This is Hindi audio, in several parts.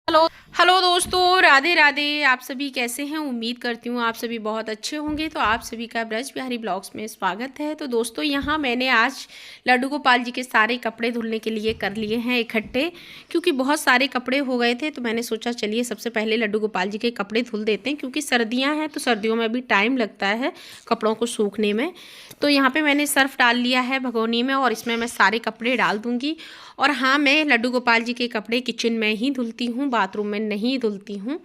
हेलो। हेलो दोस्तों, राधे राधे। आप सभी कैसे हैं? उम्मीद करती हूँ आप सभी बहुत अच्छे होंगे। तो आप सभी का ब्रज बिहारी ब्लॉग्स में स्वागत है। तो दोस्तों, यहाँ मैंने आज लड्डू गोपाल जी के सारे कपड़े धुलने के लिए कर लिए हैं इकट्ठे, क्योंकि बहुत सारे कपड़े हो गए थे। तो मैंने सोचा चलिए सबसे पहले लड्डू गोपाल जी के कपड़े धुल देते हैं, क्योंकि सर्दियाँ हैं तो सर्दियों में भी टाइम लगता है कपड़ों को सूखने में। तो यहाँ पर मैंने सर्फ डाल लिया है भगोनी में, और इसमें मैं सारे कपड़े डाल दूँगी। और हाँ, मैं लड्डू गोपाल जी के कपड़े किचन में ही धुलती हूँ, बाथरूम में नहीं धुलती हूँ।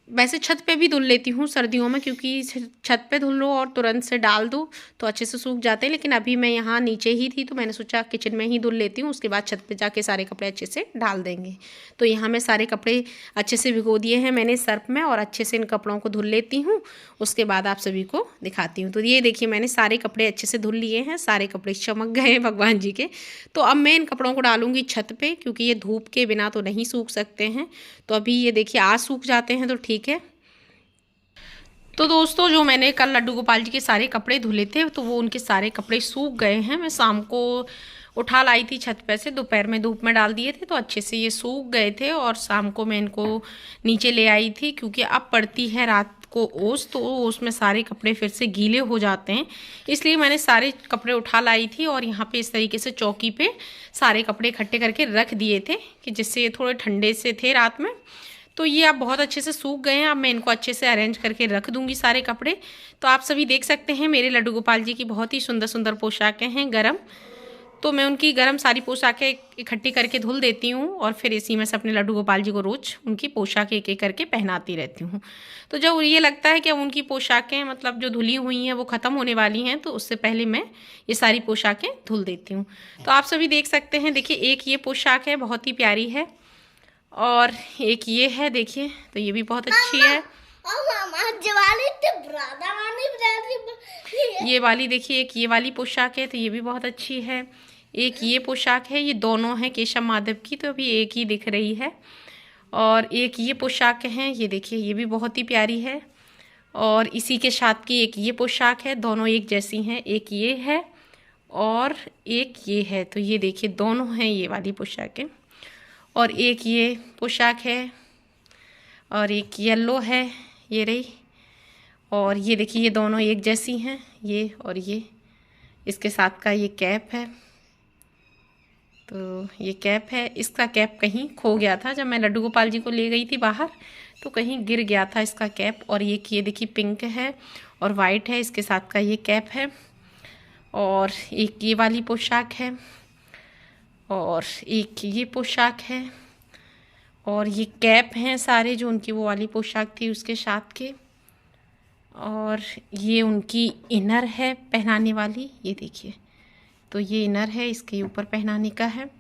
वैसे छत पे भी धुल लेती हूँ सर्दियों में, क्योंकि छत पे धुल लो और तुरंत से डाल दो तो अच्छे से सूख जाते हैं। लेकिन अभी मैं यहाँ नीचे ही थी तो मैंने सोचा किचन में ही धुल लेती हूँ, उसके बाद छत पे जाके सारे कपड़े अच्छे से डाल देंगे। तो यहाँ मैं सारे कपड़े अच्छे से भिगो दिए हैं मैंने सर्फ में, और अच्छे से इन कपड़ों को धुल लेती हूँ। उसके बाद आप सभी को दिखाती हूँ। तो ये देखिए, मैंने सारे कपड़े अच्छे से धुल लिए हैं, सारे कपड़े चमक गए हैं भगवान जी के। तो अब मैं इन कपड़ों को डालूंगी छत पे, क्योंकि ये धूप के बिना तो नहीं सूख सकते हैं। तो अभी ये देखिए आज सूख जाते हैं तो ठीक है। तो दोस्तों, जो मैंने कल लड्डू गोपाल जी के सारे कपड़े धुले थे तो वो उनके सारे कपड़े सूख गए हैं। मैं शाम को उठा लाई थी छत पे से, दोपहर में धूप में डाल दिए थे तो अच्छे से ये सूख गए थे। और शाम को मैं इनको नीचे ले आई थी, क्योंकि अब पड़ती है रात को ओस, तो ओस में सारे कपड़े फिर से गीले हो जाते हैं। इसलिए मैंने सारे कपड़े उठा लाई थी और यहाँ पे इस तरीके से चौकी पे सारे कपड़े इकट्ठे करके रख दिए थे, कि जिससे ये थोड़े ठंडे से थे रात में। तो ये अब बहुत अच्छे से सूख गए हैं। अब मैं इनको अच्छे से अरेंज करके रख दूंगी सारे कपड़े। तो आप सभी देख सकते हैं मेरे लड्डू गोपाल जी की बहुत ही सुंदर सुंदर पोशाकें हैं गरम। तो मैं उनकी गरम सारी पोशाकें इकट्ठी करके धुल देती हूँ, और फिर इसी में से अपने लड्डू गोपाल जी को रोज़ उनकी पोशाक एक एक करके पहनाती रहती हूँ। तो जब ये लगता है कि अब उनकी पोशाकें मतलब जो धुली हुई हैं वो ख़त्म होने वाली हैं, तो उससे पहले मैं ये सारी पोशाकें धुल देती हूँ। तो आप सभी देख सकते हैं, देखिए एक ये पोशाक है, बहुत ही प्यारी है। और एक ये है, देखिए, तो ये भी बहुत अच्छी है। ये वाली देखिए, एक ये वाली पोशाक है तो ये भी बहुत अच्छी है। एक ये पोशाक है, ये दोनों हैं केशव माधव की, तो अभी एक ही दिख रही है। और एक ये पोशाक है, ये देखिए, ये भी बहुत ही प्यारी है। और इसी के साथ की एक ये पोशाक है, दोनों एक जैसी हैं। एक ये है और एक ये है, तो ये देखिए दोनों हैं ये वाली पोशाकें। और एक ये पोशाक है, और एक येलो है, ये रही। और ये देखिए, ये दोनों एक जैसी हैं, ये और ये। इसके साथ का ये कैप है, तो ये कैप है। इसका कैप कहीं खो गया था जब मैं लड्डू गोपाल जी को ले गई थी बाहर, तो कहीं गिर गया था इसका कैप। और ये देखिए पिंक है और वाइट है, इसके साथ का ये कैप है। और एक ये वाली पोशाक है, और एक ये पोशाक है। और ये कैप हैं सारे जो उनकी वो वाली पोशाक थी उसके साथ के। और ये उनकी इनर है पहनाने वाली, ये देखिए, तो ये इनर है, इसके ऊपर पहनाने का है।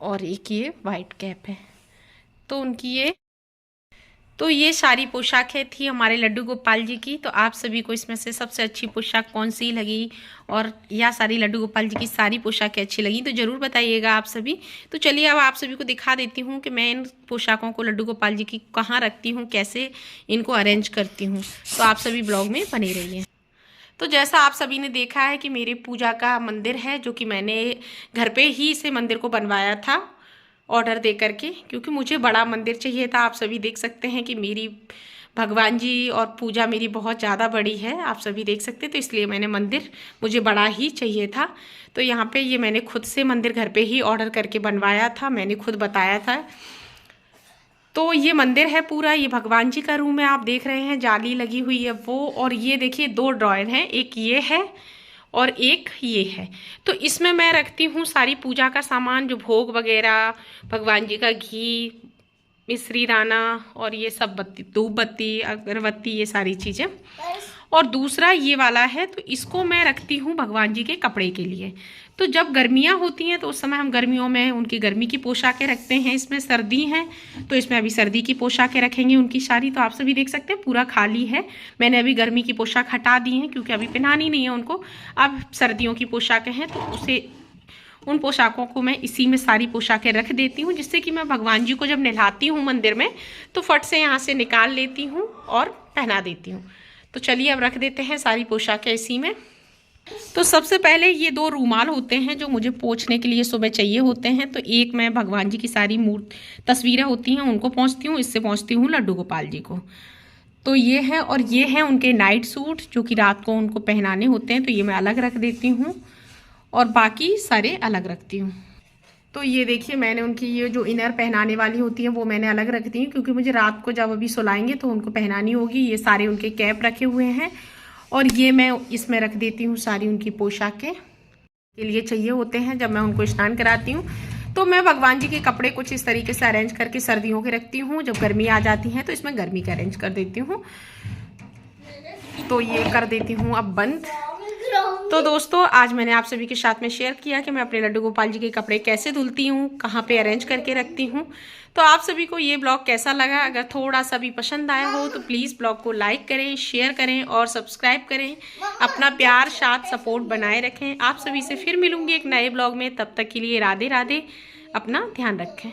और एक ये वाइट कैप है। तो उनकी ये सारी पोशाकें थी हमारे लड्डू गोपाल जी की। तो आप सभी को इसमें से सबसे अच्छी पोशाक कौन सी लगी, और या सारी लड्डू गोपाल जी की सारी पोशाकें अच्छी लगी, तो ज़रूर बताइएगा आप सभी। तो चलिए अब आप सभी को दिखा देती हूँ कि मैं इन पोशाकों को लड्डू गोपाल जी की कहाँ रखती हूँ, कैसे इनको अरेंज करती हूँ। तो आप सभी ब्लॉग में बने रहिए। तो जैसा आप सभी ने देखा है कि मेरे पूजा का मंदिर है, जो कि मैंने घर पे ही इसे मंदिर को बनवाया था ऑर्डर दे करके, क्योंकि मुझे बड़ा मंदिर चाहिए था। आप सभी देख सकते हैं कि मेरी भगवान जी और पूजा मेरी बहुत ज़्यादा बड़ी है, आप सभी देख सकते हैं। तो इसलिए मैंने मंदिर मुझे बड़ा ही चाहिए था। तो यहाँ पे ये मैंने खुद से मंदिर घर पे ही ऑर्डर करके बनवाया था, मैंने खुद बताया था। तो ये मंदिर है पूरा, ये भगवान जी का रूम है, आप देख रहे हैं जाली लगी हुई है वो। और ये देखिए 2 ड्रॉयर हैं, एक ये है और एक ये है। तो इसमें मैं रखती हूँ सारी पूजा का सामान, जो भोग वगैरह, भगवान जी का घी, मिश्री दाना और ये सब बत्ती, धूप बत्ती, अगरबत्ती, ये सारी चीज़ें। और दूसरा ये वाला है, तो इसको मैं रखती हूँ भगवान जी के कपड़े के लिए। तो जब गर्मियाँ होती हैं तो उस समय हम गर्मियों में उनकी गर्मी की पोशाकें रखते हैं। इसमें सर्दी है तो इसमें अभी सर्दी की पोशाकें रखेंगे उनकी सारी। तो आप सभी देख सकते हैं पूरा खाली है। मैंने अभी गर्मी की पोशाक हटा दी है, क्योंकि अभी पहनानी नहीं है उनको। अब सर्दियों की पोशाकें हैं, तो उन पोशाकों को मैं इसी में सारी पोशाकें रख देती हूँ, जिससे कि मैं भगवान जी को जब नहलाती हूँ मंदिर में तो फट से यहाँ से निकाल लेती हूँ और पहना देती हूँ। तो चलिए अब रख देते हैं सारी पोशाकें इसी में। तो सबसे पहले ये 2 रूमाल होते हैं जो मुझे पोंछने के लिए सुबह चाहिए होते हैं। तो एक मैं भगवान जी की सारी तस्वीरें होती हैं उनको पोंछती हूँ, इससे पोंछती हूँ लड्डू गोपाल जी को। तो ये है, और ये है उनके नाइट सूट जो कि रात को उनको पहनाने होते हैं, तो ये मैं अलग रख देती हूँ और बाकी सारे अलग रखती हूँ। तो ये देखिए मैंने उनकी ये जो इनर पहनाने वाली होती है वो मैंने अलग रख दी है, क्योंकि मुझे रात को जब अभी सुलाएंगे तो उनको पहनानी होगी। ये सारे उनके कैप रखे हुए हैं और ये मैं इसमें रख देती हूँ सारी उनकी पोशाकें के लिए चाहिए होते हैं जब मैं उनको स्नान कराती हूँ। तो मैं भगवान जी के कपड़े कुछ इस तरीके से अरेंज करके सर्दियों के रखती हूँ, जब गर्मी आ जाती है तो इसमें गर्मी का अरेंज कर देती हूँ। तो ये कर देती हूँ अब बंद। तो दोस्तों आज मैंने आप सभी के साथ में शेयर किया कि मैं अपने लड्डू गोपाल जी के कपड़े कैसे धुलती हूँ, कहाँ पे अरेंज करके रखती हूँ। तो आप सभी को ये ब्लॉग कैसा लगा? अगर थोड़ा सा भी पसंद आया हो तो प्लीज़ ब्लॉग को लाइक करें, शेयर करें और सब्सक्राइब करें। अपना प्यार साथ सपोर्ट बनाए रखें। आप सभी से फिर मिलूंगी एक नए ब्लॉग में, तब तक के लिए राधे राधे, अपना ध्यान रखें।